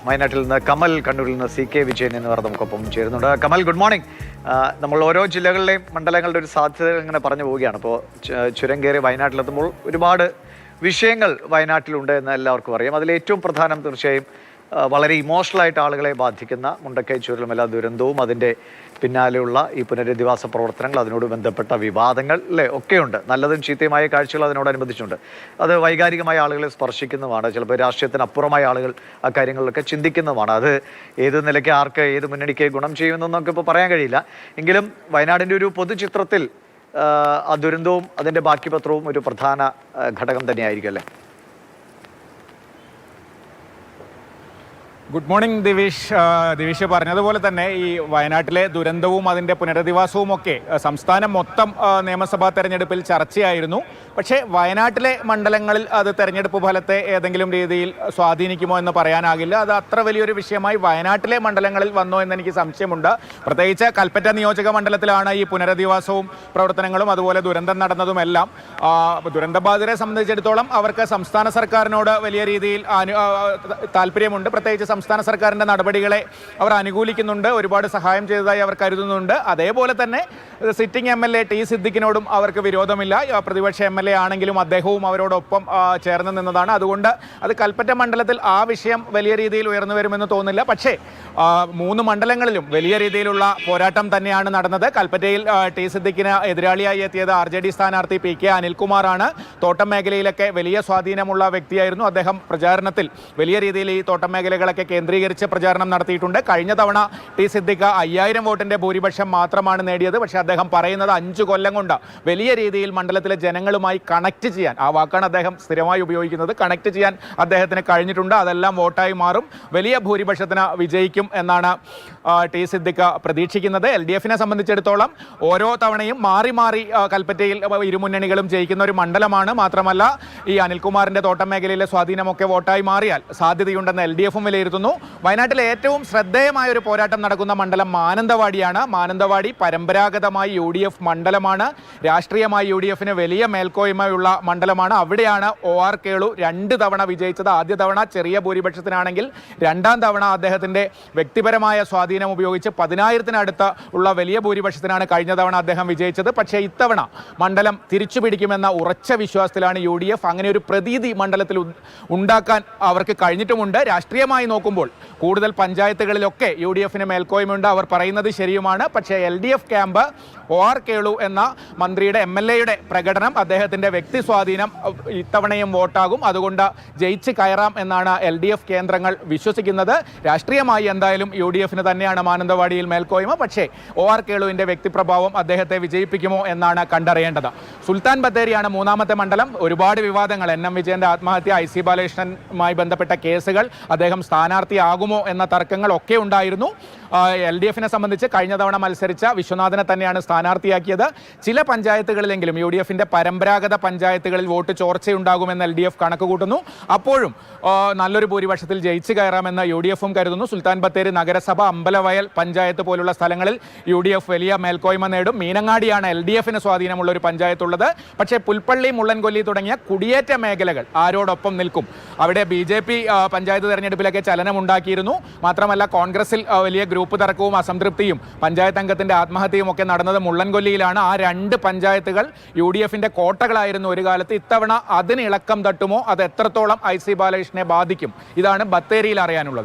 വയനാട്ടിൽ നിന്ന് കമൽ, കണ്ണൂരിൽ നിന്ന് CK വിജയൻ എന്നിവർ നമുക്കൊപ്പം ചേരുന്നുണ്ട്. Kamal, good morning. നമ്മൾ ഓരോ ജില്ലകളിലെയും മണ്ഡലങ്ങളുടെ ഒരു സാധ്യത ഇങ്ങനെ പറഞ്ഞു പോവുകയാണ്. ഇപ്പോൾ ചുരം കയറി വയനാട്ടിലെത്തുമ്പോൾ ഒരുപാട് വിഷയങ്ങൾ വയനാട്ടിലുണ്ട് എന്ന് എല്ലാവർക്കും അറിയാം. അതിൽ ഏറ്റവും പ്രധാനം തീർച്ചയായും വളരെ ഇമോഷണലായിട്ട് ആളുകളെ ബാധിക്കുന്ന മുണ്ടക്കൈ ചുരലുമല ദുരന്തവും അതിൻ്റെ പിന്നാലെയുള്ള ഈ പുനരധിവാസ പ്രവർത്തനങ്ങൾ, അതിനോട് ബന്ധപ്പെട്ട വിവാദങ്ങൾ ഒക്കെയുണ്ട്. നല്ലതും ചീത്തയുമായ കാഴ്ചകൾ അതിനോടനുബന്ധിച്ചുണ്ട്. അത് വൈകാരികമായ ആളുകളെ സ്പർശിക്കുന്നതുമാണ്. ചിലപ്പോൾ രാഷ്ട്രീയത്തിന് ആളുകൾ ആ കാര്യങ്ങളിലൊക്കെ ചിന്തിക്കുന്നതുമാണ്. അത് ഏത് നിലയ്ക്ക് ആർക്ക് ഏത് മുന്നണിക്ക് ഗുണം ചെയ്യുമെന്നൊക്കെ ഇപ്പോൾ പറയാൻ കഴിയില്ല. എങ്കിലും വയനാടിൻ്റെ ഒരു പൊതുചിത്രത്തിൽ ആ ദുരന്തവും അതിൻ്റെ ബാക്കി പത്രവും ഒരു പ്രധാന ഘടകം തന്നെയായിരിക്കും അല്ലേ? ഗുഡ് മോർണിംഗ് ദിവിഷ് പറഞ്ഞതുപോലെ തന്നെ ഈ വയനാട്ടിലെ ദുരന്തവും അതിൻ്റെ പുനരധിവാസവും ഒക്കെ സംസ്ഥാനം മൊത്തം നിയമസഭാ തെരഞ്ഞെടുപ്പിൽ ചർച്ചയായിരുന്നു. പക്ഷേ വയനാട്ടിലെ മണ്ഡലങ്ങളിൽ അത് തെരഞ്ഞെടുപ്പ് ഫലത്തെ ഏതെങ്കിലും രീതിയിൽ സ്വാധീനിക്കുമോ എന്ന് പറയാനാകില്ല. അത് അത്ര വലിയൊരു വിഷയമായി വയനാട്ടിലെ മണ്ഡലങ്ങളിൽ വന്നോ എന്ന് എനിക്ക് സംശയമുണ്ട്. പ്രത്യേകിച്ച് കൽപ്പറ്റ നിയോജക മണ്ഡലത്തിലാണ് ഈ പുനരധിവാസവും പ്രവർത്തനങ്ങളും അതുപോലെ ദുരന്തം നടന്നതുമെല്ലാം. ദുരന്തബാധിതരെ സംബന്ധിച്ചിടത്തോളം അവർക്ക് സംസ്ഥാന സർക്കാരിനോട് വലിയ രീതിയിൽ താല്പര്യമുണ്ട്. പ്രത്യേകിച്ച് സംസ്ഥാന സർക്കാരിൻ്റെ നടപടികളെ അവർ അനുകൂലിക്കുന്നുണ്ട്, ഒരുപാട് സഹായം ചെയ്തതായി അവർ കരുതുന്നുണ്ട്. അതേപോലെ തന്നെ സിറ്റിംഗ് MLA ടി സിദ്ദിഖിനോടും അവർക്ക് വിരോധമില്ല. പ്രതിപക്ഷ MLA ആണെങ്കിലും അദ്ദേഹവും അവരോടൊപ്പം ചേർന്ന് നിന്നതാണ്. അതുകൊണ്ട് അത് കൽപ്പറ്റ മണ്ഡലത്തിൽ ആ വിഷയം വലിയ രീതിയിൽ ഉയർന്നു വരുമെന്ന് തോന്നുന്നില്ല. പക്ഷേ 3 മണ്ഡലങ്ങളിലും വലിയ രീതിയിലുള്ള പോരാട്ടം തന്നെയാണ് നടന്നത്. കൽപ്പറ്റയിൽ ടി സിദ്ദിഖിന് എതിരാളിയായി എത്തിയത് RJD സ്ഥാനാർത്ഥി PK അനിൽകുമാറാണ്. തോട്ടം മേഖലയിലൊക്കെ വലിയ സ്വാധീനമുള്ള വ്യക്തിയായിരുന്നു അദ്ദേഹം. പ്രചാരണത്തിൽ വലിയ രീതിയിൽ ഈ തോട്ടം മേഖലകളൊക്കെ കേന്ദ്രീകരിച്ച് പ്രചാരണം നടത്തിയിട്ടുണ്ട്. കഴിഞ്ഞ തവണ ടി സിദ്ദിഖ് 5000 വോട്ടിൻ്റെ ഭൂരിപക്ഷം മാത്രമാണ് നേടിയത്. പക്ഷേ അദ്ദേഹം പറയുന്നത് 5 കൊല്ലം കൊണ്ട് വലിയ രീതിയിൽ മണ്ഡലത്തിലെ ജനങ്ങളുമായി കണക്ട് ചെയ്യാൻ, ആ വാക്കാണ് അദ്ദേഹം സ്ഥിരമായി ഉപയോഗിക്കുന്നത്, കണക്ട് ചെയ്യാൻ അദ്ദേഹത്തിന് കഴിഞ്ഞിട്ടുണ്ട്. അതെല്ലാം വോട്ടായി മാറും, വലിയ ഭൂരിപക്ഷത്തിന് വിജയിക്കും എന്നാണ് ടി സിദ്ദിഖ് പ്രതീക്ഷിക്കുന്നത്. LDFനെ സംബന്ധിച്ചിടത്തോളം ഓരോ തവണയും മാറി മാറി കൽപ്പറ്റയിൽ ഇരുമുന്നണികളും ജയിക്കുന്ന ഒരു മണ്ഡലമാണ്. മാത്രമല്ല ഈ അനിൽകുമാറിൻ്റെ തോട്ടം മേഖലയിലെ സ്വാധീനമൊക്കെ വോട്ടായി മാറിയാൽ സാധ്യതയുണ്ടെന്ന് LDFും വിലയിരുത്തുന്നു. വയനാട്ടിലെ ഏറ്റവും ശ്രദ്ധേയമായ ഒരു പോരാട്ടം നടക്കുന്ന മണ്ഡലം മാനന്തവാടിയാണ്. മാനന്തവാടി പരമ്പരാഗതമായി UDF മണ്ഡലമാണ്. രാഷ്ട്രീയമായി UDFന് വലിയ മേൽക്കോയ്മയുള്ള മണ്ഡലമാണ്. അവിടെയാണ് OR കേളു 2 തവണ വിജയിച്ചത്. ആദ്യ തവണ ചെറിയ ഭൂരിപക്ഷത്തിനാണെങ്കിൽ രണ്ടാം തവണ അദ്ദേഹത്തിൻ്റെ വ്യക്തിപരമായ സ്വാധീനം ഉപയോഗിച്ച് 10000-നടുത്ത് ഉള്ള വലിയ ഭൂരിപക്ഷത്തിനാണ് കഴിഞ്ഞ തവണ അദ്ദേഹം വിജയിച്ചത്. പക്ഷേ ഇത്തവണ മണ്ഡലം തിരിച്ചു പിടിക്കുമെന്ന ഉറച്ച വിശ്വാസത്തിലാണ് UDF. അങ്ങനെ ഒരു പ്രതീതി മണ്ഡലത്തിൽ ഉണ്ടാക്കാൻ അവർക്ക് കഴിഞ്ഞിട്ടുമുണ്ട്. രാഷ്ട്രീയമായി നോക്കുമ്പോൾ കൂടുതൽ പഞ്ചായത്തുകളിലൊക്കെ UDFന് മേൽക്കോയ്മയുണ്ട്. അവർ പറയുന്നത് ശരിയുമാണ്. പക്ഷേ LDF ക്യാമ്പ് OR കേളു എന്ന മന്ത്രിയുടെ MLAയുടെ പ്രകടനം, അദ്ദേഹത്തിൻ്റെ വ്യക്തി സ്വാധീനം ഇത്തവണയും വോട്ടാകും. അതുകൊണ്ട് ജയിച്ച് കയറാം എന്നാണ് LDF കേന്ദ്രങ്ങൾ വിശ്വസിക്കുന്നത്. രാഷ്ട്രീയമായി എന്തായാലും UDFന് തന്നെയാണ് മാനന്തവാടിയിൽ മേൽക്കോയ്മ. പക്ഷേ OR കേളുവിൻ്റെ വ്യക്തിപ്രഭാവം അദ്ദേഹത്തെ വിജയിപ്പിക്കുമോ എന്നാണ് കണ്ടറിയേണ്ടത്. സുൽത്താൻ ബത്തേരിയാണ് 3ാമത്തെ മണ്ഡലം. ഒരുപാട് വിവാദങ്ങൾ, NM വിജയൻ്റെ ആത്മഹത്യ, IC ബാലകൃഷ്ണനുമായി ബന്ധപ്പെട്ട കേസുകൾ, അദ്ദേഹം സ്ഥാനാർത്ഥിയാകുമോ എന്ന തർക്കങ്ങളൊക്കെ ഉണ്ടായിരുന്നു. LDFനെ സംബന്ധിച്ച് കഴിഞ്ഞ തവണ മത്സരിച്ച വിശ്വനാഥനെ തന്നെയാണ് സ്ഥാനാർത്ഥിയാക്കിയത്. ചില പഞ്ചായത്തുകളിലെങ്കിലും UDFൻ്റെ പരമ്പരാഗത പഞ്ചായത്തുകളിൽ വോട്ട് ചോർച്ചയുണ്ടാകുമെന്ന് LDF കണക്ക് കൂട്ടുന്നു. അപ്പോഴും നല്ലൊരു ഭൂരിപക്ഷത്തിൽ ജയിച്ചു കയറാമെന്ന് UDFും കരുതുന്നു. സുൽത്താൻ ബത്തേരി നഗരസഭ, അമ്പലവയൽ പഞ്ചായത്ത് പോലുള്ള സ്ഥലങ്ങളിൽ UDF വലിയ മേൽക്കോയ്മ നേടും. മീനങ്ങാടിയാണ് LDFന് സ്വാധീനമുള്ള ഒരു പഞ്ചായത്തുള്ളത്. പക്ഷേ പുൽപ്പള്ളി, മുള്ളൻകൊല്ലി തുടങ്ങിയ കുടിയേറ്റ മേഖലകൾ ആരോടൊപ്പം നിൽക്കും? അവിടെ BJP പഞ്ചായത്ത് തെരഞ്ഞെടുപ്പിലൊക്കെ ചലനമുണ്ടാക്കിയിരുന്നു. മാത്രമല്ല കോൺഗ്രസിൽ വലിയ ഗ്രൂപ്പ് തർക്കവും അസംതൃപ്തിയും പഞ്ചായത്ത് അംഗത്തിൻ്റെ ആത്മഹത്യയും ഒക്കെ നടന്നത് മുള്ളൻകൊല്ലിയിലാണ്. ആ 2 പഞ്ചായത്തുകൾ UDFൻ്റെ കോട്ടകളായിരുന്നു ഒരു കാലത്ത്. ഇത്തവണ അതിന് ഇളക്കം തട്ടുമോ? അത് എത്രത്തോളം IC ബാലകൃഷ്ണനെ ബാധിക്കും? ഇതാണ് ബത്തേരിയിൽ അറിയാനുള്ളത്.